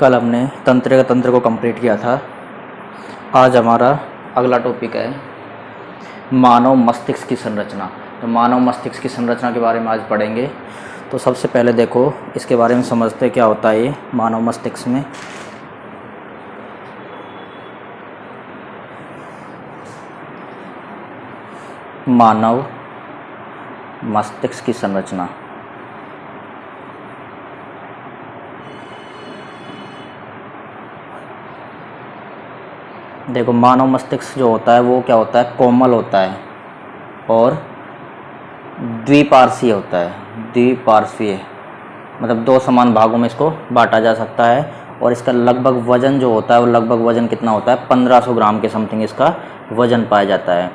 कल हमने तंत्र को कंप्लीट किया था। आज हमारा अगला टॉपिक है मानव मस्तिष्क की संरचना। तो मानव मस्तिष्क की संरचना के बारे में आज पढ़ेंगे। तो सबसे पहले देखो इसके बारे में समझते हैं क्या होता है ये मानव मस्तिष्क में। मानव मस्तिष्क की संरचना। देखो मानव मस्तिष्क जो होता है वो क्या होता है, कोमल होता है और द्विपार्श्वीय होता है। द्विपार्श्वीय मतलब दो समान भागों में इसको बांटा जा सकता है और इसका लगभग वजन जो होता है वो लगभग वजन कितना होता है, 1500 ग्राम के समथिंग इसका वजन पाया जाता है।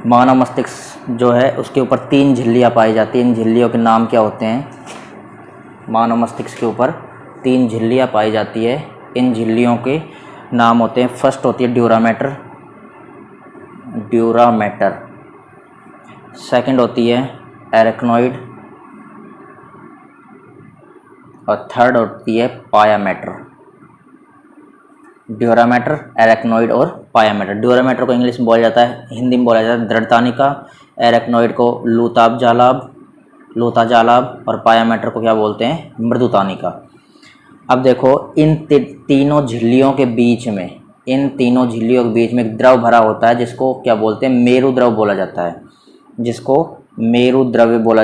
मानव मस्तिष्क जो है उसके ऊपर 3 झिल्लियाँ पाई जाती हैं। इन झिल्लियों के नाम क्या होते हैं? मानव मस्तिष्क के ऊपर 3 झिल्लियाँ पाई जाती है। इन झिल्लियों के नाम होते हैं, फर्स्ट होती है ड्यूरामेटर, सेकंड होती है एरेक्नोइड और थर्ड होती है पायामेटर। ड्यूरामेटर, एरेक्नोइड और पायामेटर। ड्यूरामेटर को इंग्लिश में बोला जाता है, हिंदी में बोला जाता है दृढ़तानिका। एरेक्नोइड को लूता जालाब और पायामेटर को क्या बोलते हैं, मृदुतानिका। अब देखो इन तीनों झिल्लियों के बीच में एक द्रव भरा होता है जिसको क्या बोलते हैं, मेरु द्रव बोला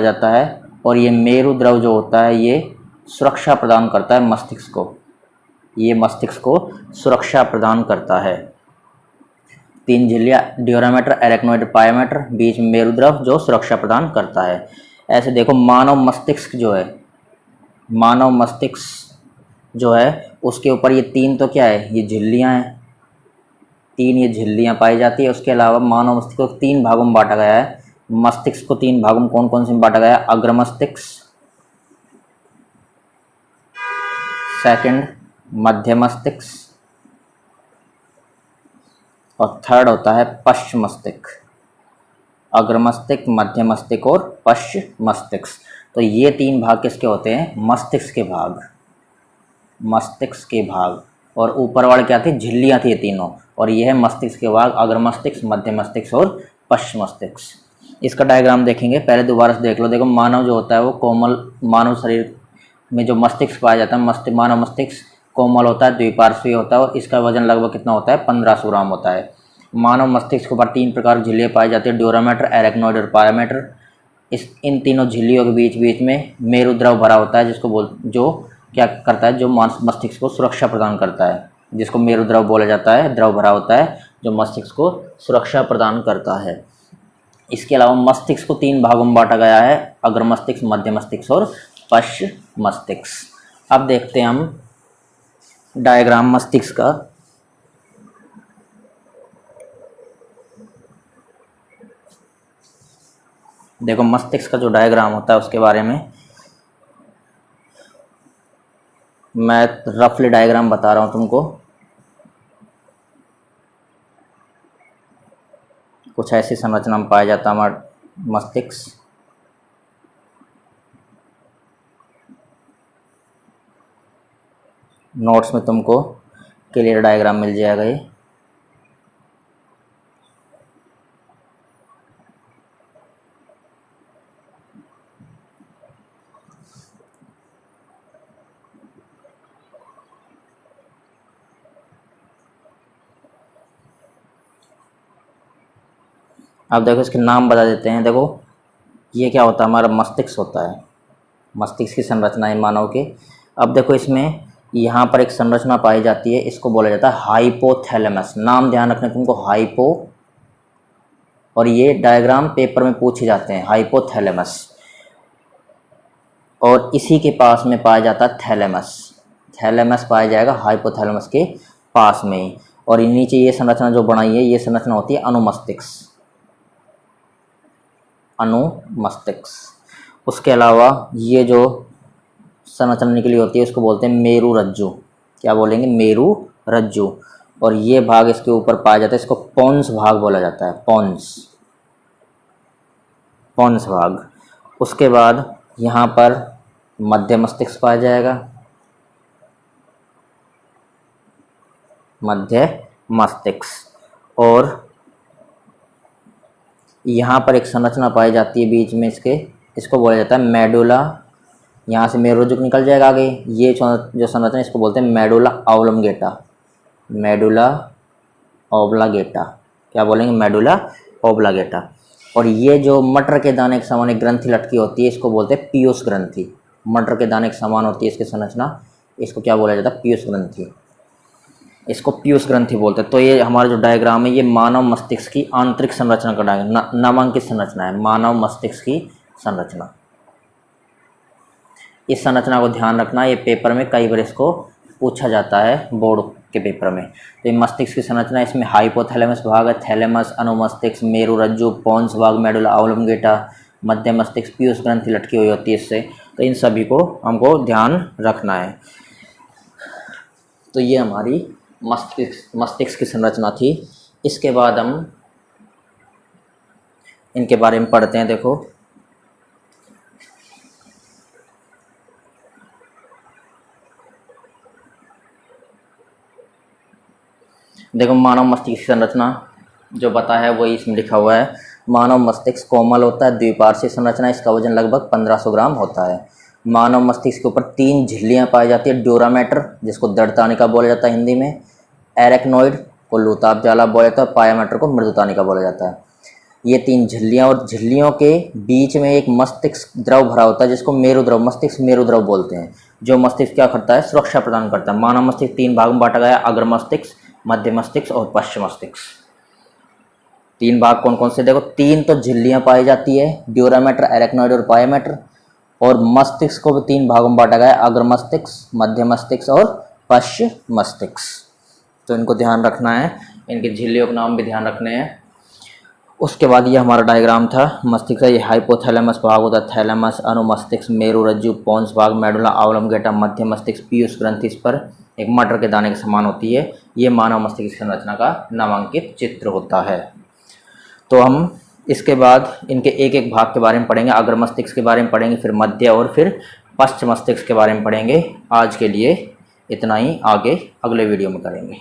जाता है। और ये मेरु द्रव जो होता है ये सुरक्षा प्रदान करता है मस्तिष्क को सुरक्षा प्रदान करता है। 3 झिल्लियाँ, ड्यूरामेटर, एरेक्नोइड, पायामेटर, बीच में मेरु द्रव जो सुरक्षा प्रदान करता है। ऐसे देखो मानव मस्तिष्क जो है उसके ऊपर ये 3 तो क्या है, ये झिल्लियाँ हैं। 3 ये झिल्लियाँ पाई जाती है। उसके अलावा मानव मस्तिष्क को 3 भागों में बांटा गया है। मस्तिष्क को 3 भागों में कौन कौन से में बांटा गया है? अग्र मस्तिष्क, सेकंड मध्य मस्तिष्क और थर्ड होता है पश्च मस्तिष्क। अग्र मस्तिष्क, मध्य मस्तिष्क और पश्च मस्तिष्क। तो ये 3 भाग किसके होते हैं? मस्तिष्क के भाग। और ऊपर वाले क्या थे? झिल्लियाँ थी ये तीनों। और ये है मस्तिष्क के भाग, अग्र मस्तिष्क, मध्य मस्तिष्क और पश्च मस्तिष्क। इसका डायग्राम देखेंगे, पहले दोबारा से देख लो। देखो मानव जो होता है वो कोमल, मानव शरीर में जो मस्तिष्क पाया जाता है मानव मस्तिष्क कोमल होता है, द्विपार्श्वीय होता है और इसका वजन लगभग कितना होता है? 1500 ग्राम होता है। मानव मस्तिष्क के ऊपर 3 प्रकार की झिल्लियाँ पाई जाती है, ड्यूरामेटर, एरेक्नोइड और पायामेटर। इन तीनों झिल्लियों के बीच में मेरु द्रव भरा होता है जो क्या करता है, जो मस्तिष्क को सुरक्षा प्रदान करता है, जिसको मेरु द्रव बोला जाता है। द्रव भरा होता है जो मस्तिष्क को सुरक्षा प्रदान करता है। इसके अलावा मस्तिष्क को 3 भागों में बांटा गया है, अग्र मस्तिष्क, मध्य मस्तिष्क और पश्च मस्तिष्क। अब देखते हैं हम डायग्राम मस्तिष्क का। देखो मस्तिष्क का जो डायग्राम होता है उसके बारे में मैं रफली डायग्राम बता रहा हूँ तुमको। कुछ ऐसी संरचना में पाया जाता है हमारा मस्तिष्क। नोट्स में तुमको क्लियर डायग्राम मिल जाएगा ये। अब देखो इसके नाम बता देते हैं। देखो ये क्या होता है, हमारा मस्तिष्क होता है। मस्तिष्क की संरचना है मानव के। अब देखो इसमें यहाँ पर एक संरचना पाई जाती है, इसको बोला जाता है हाइपोथैलेमस। नाम ध्यान रखना तुमको, हाइपो, और ये डायग्राम पेपर में पूछे जाते हैं, हाइपोथैलेमस। और इसी के पास में पाया जाता है थैलेमस पाया जाएगा हाइपोथैलेमस के पास में ही। और नीचे ये संरचना जो बनाई है, ये संरचना होती है अनुमस्तिष्क। उसके अलावा ये जो संरचना निकली होती है उसको बोलते हैं मेरु रज्जु। क्या बोलेंगे? मेरु रज्जु। और ये भाग इसके ऊपर पाया जाता है, इसको पोन्स भाग बोला जाता है, पोन्स भाग। उसके बाद यहाँ पर मध्य मस्तिष्क पाया जाएगा, मध्य मस्तिष्क। और यहाँ पर एक संरचना पाई जाती है बीच में इसके, इसको बोला जाता है मेडुला। यहाँ से मेरुरज्जु निकल जाएगा आगे, ये जो संरचना इसको बोलते हैं मेडुला ऑब्लोंगेटा। मेडुला ऑब्लागेटा, क्या बोलेंगे, मेडुला ऑब्लागेटा। और ये जो मटर के दाने के समान एक ग्रंथि लटकी होती है, इसको बोलते हैं पीयूष ग्रंथि। मटर के दाने के समान होती है इसकी संरचना, इसको क्या बोला जाता है, पीयूष ग्रंथि। इसको पीयूष ग्रंथि बोलते हैं। तो ये हमारा जो डायग्राम है ये मानव मस्तिष्क की आंतरिक संरचना का डायग्राम, नामांकित संरचना है, मानव मस्तिष्क की संरचना। इस संरचना को ध्यान रखना, ये पेपर में कई बार इसको पूछा जाता है बोर्ड के पेपर में। तो ये मस्तिष्क की संरचना, इसमें हाइपोथैलेमस भाग है, थैलेमस, अनुमस्तिष्क, मेरुरज्जु, पोन्स भाग, मेडुला ऑब्लोंगेटा, मध्य मस्तिष्क, पीयूष ग्रंथि लटकी हुई होती है इससे। तो इन सभी को हमको ध्यान रखना है। तो ये हमारी मस्तिष्क की संरचना थी। इसके बाद हम इनके बारे में पढ़ते हैं। देखो मानव मस्तिष्क की संरचना जो बता है वही इसमें लिखा हुआ है। मानव मस्तिष्क कोमल होता है, द्विपार्श्विक संरचना, इसका वजन लगभग 1500 ग्राम होता है। मानव मस्तिष्क के ऊपर 3 झिल्लियां पाई जाती है, ड्यूरामेटर जिसको दड़तानिका बोला जाता है हिंदी में, एरेक्नोइड को लूताब जाला बोला जाता है, पायामेटर को मृदुतानिका बोला जाता है। ये 3 झिल्लियां, और झिल्लियों के बीच में एक मस्तिष्क द्रव भरा होता है जिसको मेरुद्रव, मस्तिष्क मेरुद्रव बोलते हैं, जो मस्तिष्क क्या करता है, सुरक्षा प्रदान करता है। मानव मस्तिष्क 3 भाग में बांटा गया है, अग्र मस्तिष्क, मध्य मस्तिष्क और पश्च मस्तिष्क। 3 भाग कौन कौन से, देखो 3 तो झिल्लियां पाई जाती है, ड्यूरामेटर, एरेक्नोइड और पायामेटर। और मस्तिष्क को भी 3 भागों में बांटा गया है, अग्र मस्तिष्क, मध्य मस्तिष्क और पश्च मस्तिष्क। तो इनको ध्यान रखना है, इनके झिल्लियों के नाम भी ध्यान रखने हैं। उसके बाद ये हमारा डायग्राम था मस्तिष्क का। ये हाइपोथैलेमस भाग होता है, थैलेमस, अनुमस्तिष्क, मेरुरज्जु, पोन्स भाग, मेडुला ऑब्लोंगेटा, मध्य मस्तिष्क, पीयूष ग्रंथि इस पर एक मटर के दाने के समान होती है। ये मानव मस्तिष्क संरचना का नामांकित चित्र होता है। तो हम इसके बाद इनके एक एक भाग के बारे में पढ़ेंगे, अग्र मस्तिष्क के बारे में पढ़ेंगे, फिर मध्य और फिर पश्च मस्तिष्क के बारे में पढ़ेंगे। आज के लिए इतना ही, आगे अगले वीडियो में करेंगे।